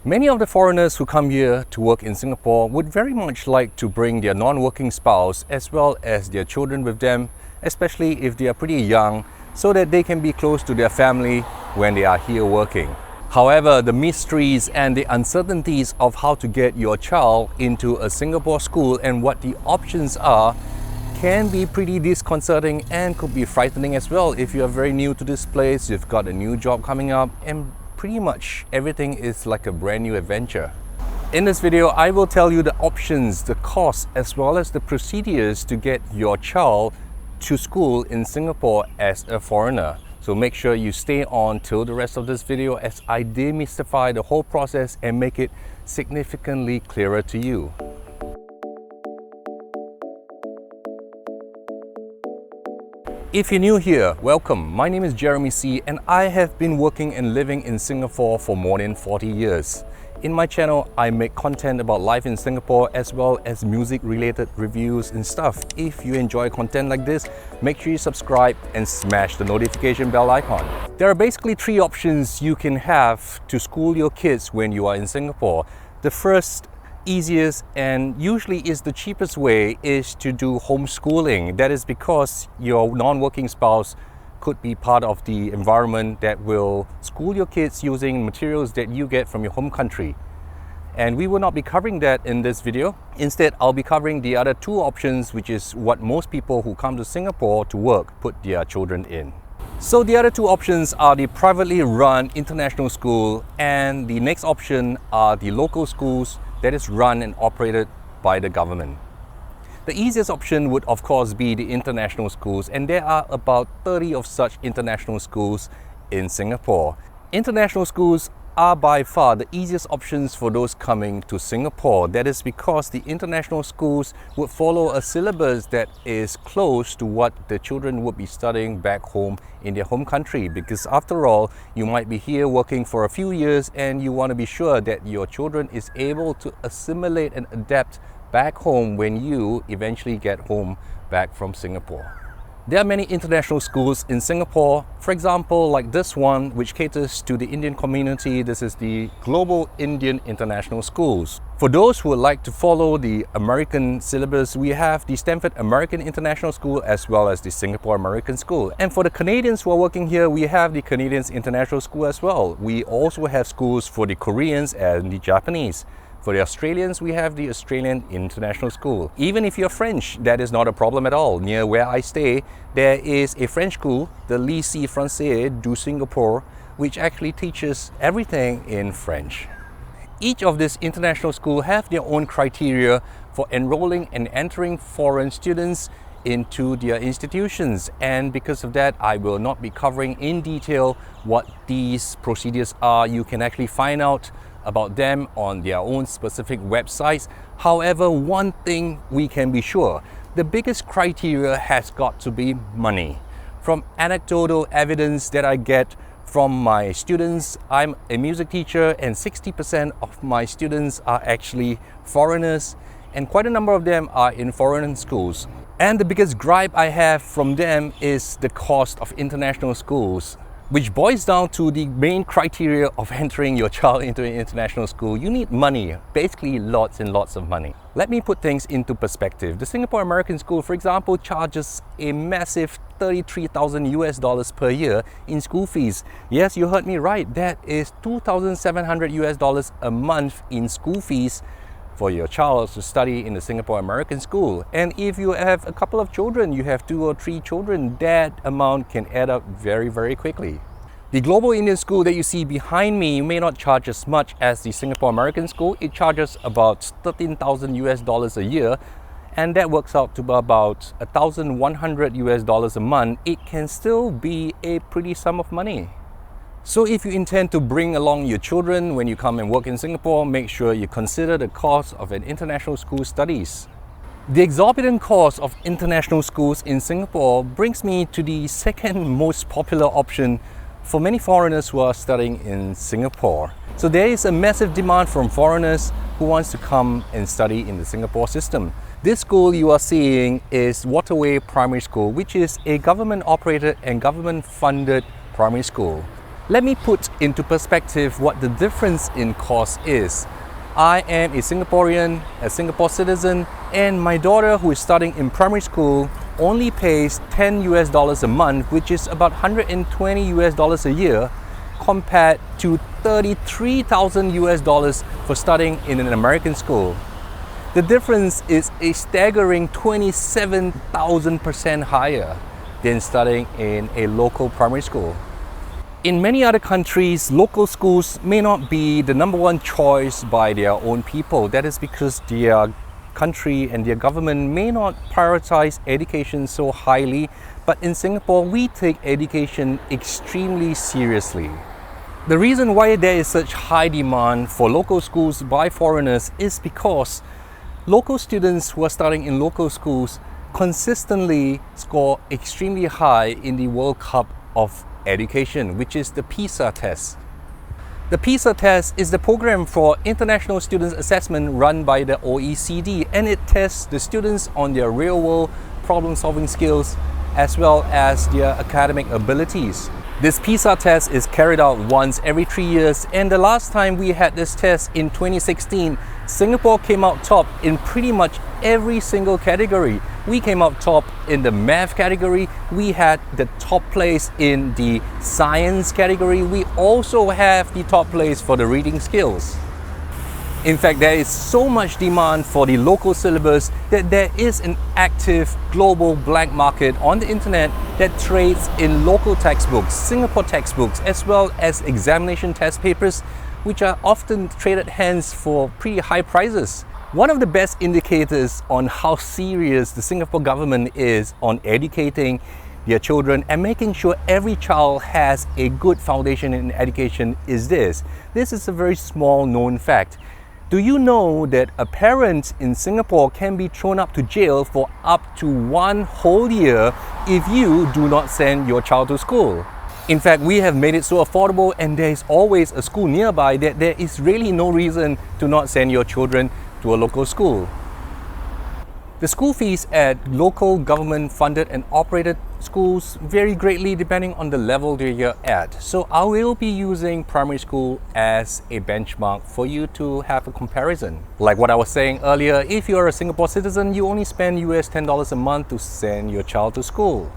Many of the foreigners who come here to work in Singapore would very much like to bring their non-working spouse as well as their children with them, especially if they are pretty young, so that they can be close to their family when they are here working. However, the mysteries and the uncertainties of how to get your child into a Singapore school and what the options are can be pretty disconcerting and could be frightening as well if you are very new to this place, you've got a new job coming up, and pretty much everything is like a brand new adventure. In this video, I will tell you the options, the costs, as well as the procedures to get your child to school in Singapore as a foreigner. So make sure you stay on till the rest of this video as I demystify the whole process and make it significantly clearer to you. If you're new here, welcome. My name is Jeremy C and I have been working and living in Singapore for more than 40 years. In my channel, I make content about life in Singapore as well as music related reviews and stuff. If you enjoy content like this, make sure you subscribe and smash the notification bell icon. There are basically three options you can have to school your kids when you are in Singapore. The first, easiest and usually is the cheapest way is to do homeschooling. That is because your non-working spouse could be part of the environment that will school your kids using materials that you get from your home country. And we will not be covering that in this video. Instead, I'll be covering the other two options, which is what most people who come to Singapore to work put their children in. So the other two options are the privately run international school, and the next option are the local schools that is run and operated by the government. The easiest option would of course be the international schools, and there are about 30 of such international schools in Singapore. International schools are by far the easiest options for those coming to Singapore. That is because the international schools would follow a syllabus that is close to what the children would be studying back home in their home country, because after all, you might be here working for a few years and you want to be sure that your children is able to assimilate and adapt back home when you eventually get home back from Singapore. There are many international schools in Singapore, for example, like this one, which caters to the Indian community. This is the Global Indian International Schools. For those who would like to follow the American syllabus, we have the Stanford American International School as well as the Singapore American School. And for the Canadians who are working here, we have the Canadians International School as well. We also have schools for the Koreans and the Japanese. For the Australians, we have the Australian International School. Even if you're French, that is not a problem at all. Near where I stay, there is a French school, the Lycée Français du Singapour, which actually teaches everything in French. Each of these international schools have their own criteria for enrolling and entering foreign students into their institutions, and because of that, I will not be covering in detail what these procedures are. You can actually find out about them on their own specific websites. However, one thing we can be sure, the biggest criteria has got to be money. From anecdotal evidence that I get from my students, I'm a music teacher and 60% of my students are actually foreigners, and quite a number of them are in foreign schools. And the biggest gripe I have from them is the cost of international schools, which boils down to the main criteria of entering your child into an international school. You need money, basically lots and lots of money. Let me put things into perspective. The Singapore American School, for example, charges a massive $33,000 per year in school fees. Yes, you heard me right. That is $2,700 a month in school fees for your child to study in the Singapore American School. And if you have a couple of children, you have 2 or 3 children, that amount can add up very, very quickly. The Global Indian School that you see behind me may not charge as much as the Singapore American School. It charges about $13,000 a year, and that works out to about $1,100 a month. It can still be a pretty sum of money. So if you intend to bring along your children when you come and work in Singapore, make sure you consider the cost of an international school studies. The exorbitant cost of international schools in Singapore brings me to the second most popular option for many foreigners who are studying in Singapore. So there is a massive demand from foreigners who wants to come and study in the Singapore system. This school you are seeing is Waterway Primary School, which is a government operated and government funded primary school. Let me put into perspective what the difference in cost is. I am a Singaporean, a Singapore citizen, and my daughter, who is studying in primary school, only pays $10 a month, which is about $120 a year, compared to $33,000 for studying in an American school. The difference is a staggering 27,000% higher than studying in a local primary school. In many other countries, local schools may not be the number one choice by their own people. That is because their country and their government may not prioritize education so highly. But in Singapore, we take education extremely seriously. The reason why there is such high demand for local schools by foreigners is because local students who are studying in local schools consistently score extremely high in the World Cup of Education, which is the PISA test. The PISA test is the program for international students assessment run by the OECD, and it tests the students on their real-world problem-solving skills as well as their academic abilities. This PISA test is carried out once every 3 years, and the last time we had this test in 2016, Singapore came out top in pretty much every single category. We came out top in the math category, we had the top place in the science category, we also have the top place for the reading skills. In fact, there is so much demand for the local syllabus that there is an active global black market on the internet that trades in local textbooks, Singapore textbooks, as well as examination test papers, which are often traded hands for pretty high prices. One of the best indicators on how serious the Singapore government is on educating their children and making sure every child has a good foundation in education is this. This is a very small known fact. Do you know that a parent in Singapore can be thrown up to jail for up to 1 whole year if you do not send your child to school? In fact, we have made it so affordable, and there is always a school nearby, that there is really no reason to not send your children to a local school. The school fees at local government-funded and operated schools vary greatly depending on the level that you're at. So I will be using primary school as a benchmark for you to have a comparison. Like what I was saying earlier, if you're a Singapore citizen, you only spend US $10 a month to send your child to school.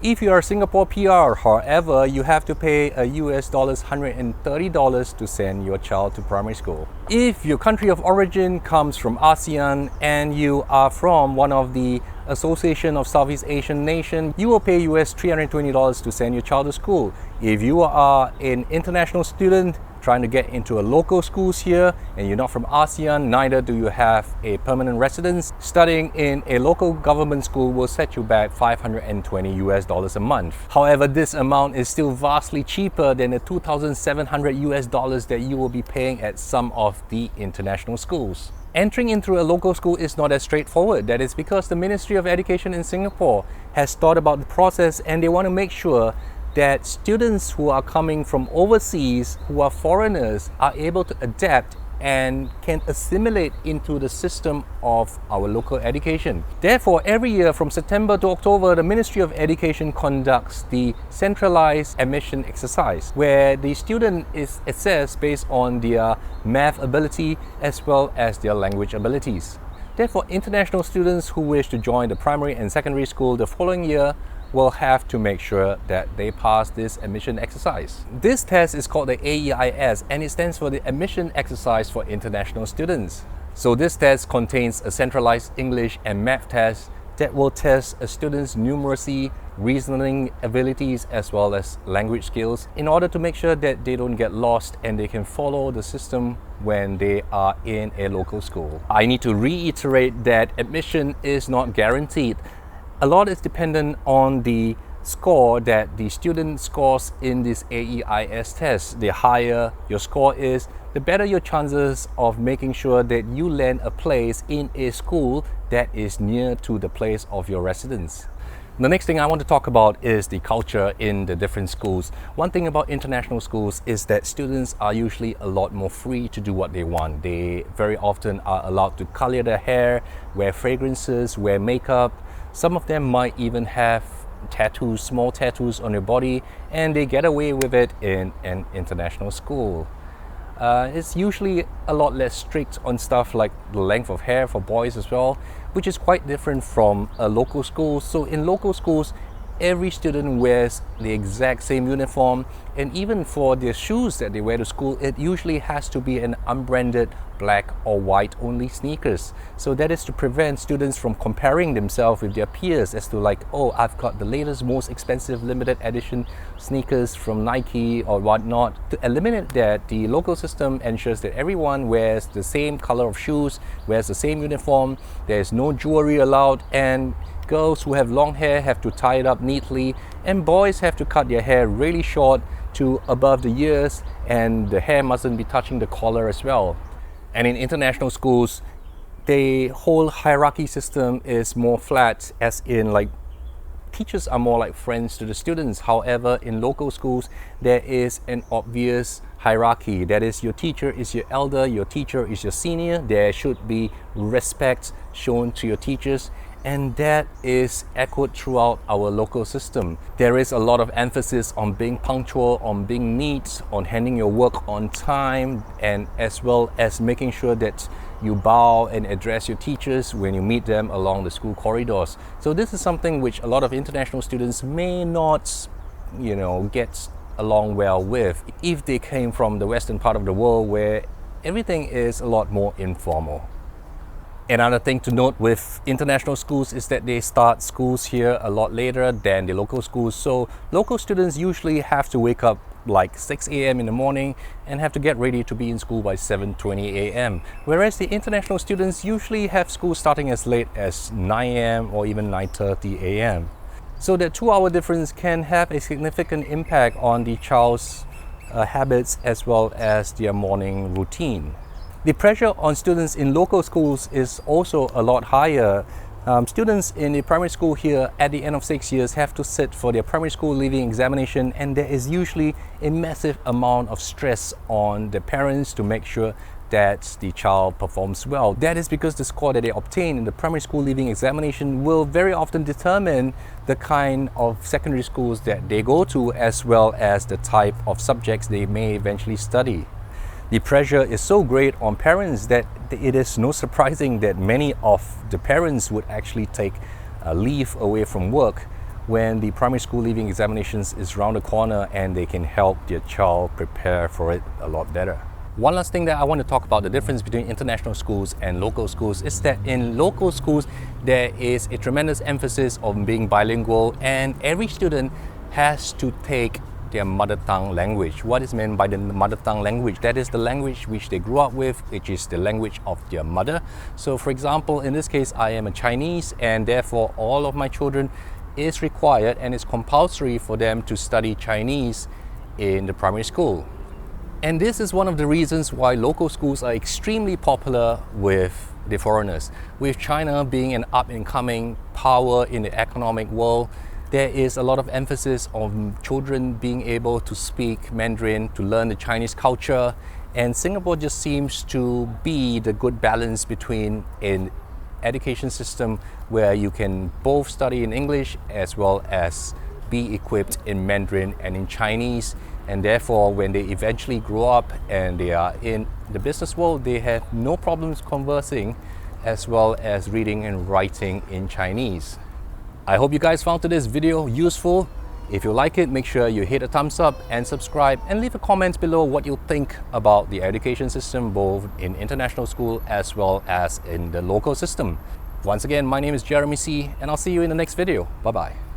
If you are a Singapore PR, however, you have to pay a US $130 to send your child to primary school. If your country of origin comes from ASEAN and you are from one of the Association of Southeast Asian Nations, you will pay US $320 to send your child to school. If you are an international student trying to get into a local schools here and you're not from ASEAN, neither do you have a permanent residence, studying in a local government school will set you back $520 US a month. However, this amount is still vastly cheaper than the $2,700 US that you will be paying at some of the international schools. Entering into a local school is not as straightforward. That is because the Ministry of Education in Singapore has thought about the process, and they want to make sure that students who are coming from overseas, who are foreigners, are able to adapt and can assimilate into the system of our local education. Therefore, every year from September to October, the Ministry of Education conducts the centralized admission exercise, where the student is assessed based on their math ability as well as their language abilities. Therefore, international students who wish to join the primary and secondary school the following year will have to make sure that they pass this admission exercise. This test is called the AEIS, and it stands for the Admission Exercise for International Students. So this test contains a centralized English and math test that will test a student's numeracy, reasoning abilities, as well as language skills, in order to make sure that they don't get lost and they can follow the system when they are in a local school. I need to reiterate that admission is not guaranteed. A lot is dependent on the score that the student scores in this AEIS test. The higher your score is, the better your chances of making sure that you land a place in a school that is near to the place of your residence. The next thing I want to talk about is the culture in the different schools. One thing about international schools is that students are usually a lot more free to do what they want. They very often are allowed to color their hair, wear fragrances, wear makeup. Some of them might even have tattoos, small tattoos on your body, and they get away with it in an international school. It's usually a lot less strict on stuff like the length of hair for boys as well, which is quite different from a local school. So in local schools, every student wears the exact same uniform, and even for their shoes that they wear to school, it usually has to be an unbranded black or white only sneakers. So that is to prevent students from comparing themselves with their peers as to like, oh, I've got the latest, most expensive limited edition sneakers from Nike or whatnot. To eliminate that, the local system ensures that everyone wears the same color of shoes, wears the same uniform, there's no jewelry allowed, and girls who have long hair have to tie it up neatly, and boys have to cut their hair really short to above the ears, and the hair mustn't be touching the collar as well. And in international schools, the whole hierarchy system is more flat, as in like teachers are more like friends to the students. However, in local schools, there is an obvious hierarchy. That is, your teacher is your elder, your teacher is your senior. There should be respect shown to your teachers, and that is echoed throughout our local system. There is a lot of emphasis on being punctual, on being neat, on handing your work on time, and as well as making sure that you bow and address your teachers when you meet them along the school corridors. So this is something which a lot of international students may not, get along well with if they came from the western part of the world where everything is a lot more informal. Another thing to note with international schools is that they start schools here a lot later than the local schools. So local students usually have to wake up like 6 a.m. in the morning and have to get ready to be in school by 7:20 a.m. Whereas the international students usually have school starting as late as 9 a.m. or even 9:30 a.m. So that 2-hour difference can have a significant impact on the child's habits as well as their morning routine. The pressure on students in local schools is also a lot higher. Students in the primary school here at the end of 6 years have to sit for their primary school leaving examination, and there is usually a massive amount of stress on the parents to make sure that the child performs well. That is because the score that they obtain in the primary school leaving examination will very often determine the kind of secondary schools that they go to, as well as the type of subjects they may eventually study. The pressure is so great on parents that it is no surprising that many of the parents would actually take a leave away from work when the primary school leaving examinations is around the corner, and they can help their child prepare for it a lot better. One last thing that I want to talk about the difference between international schools and local schools is that in local schools there is a tremendous emphasis on being bilingual, and every student has to take their mother tongue language. What is meant by the mother tongue language? That is the language which they grew up with, which is the language of their mother. So for example, in this case, I am a Chinese, and therefore all of my children is required and it's compulsory for them to study Chinese in the primary school. And this is one of the reasons why local schools are extremely popular with the foreigners. With China being an up-and-coming power in the economic world, there is a lot of emphasis on children being able to speak Mandarin, to learn the Chinese culture, and Singapore just seems to be the good balance between an education system where you can both study in English as well as be equipped in Mandarin and in Chinese, and therefore when they eventually grow up and they are in the business world, they have no problems conversing as well as reading and writing in Chinese. I hope you guys found today's video useful. If you like it, make sure you hit a thumbs up and subscribe, and leave a comment below what you think about the education system both in international school as well as in the local system. Once again, my name is Jeremy C, and I'll see you in the next video. Bye bye.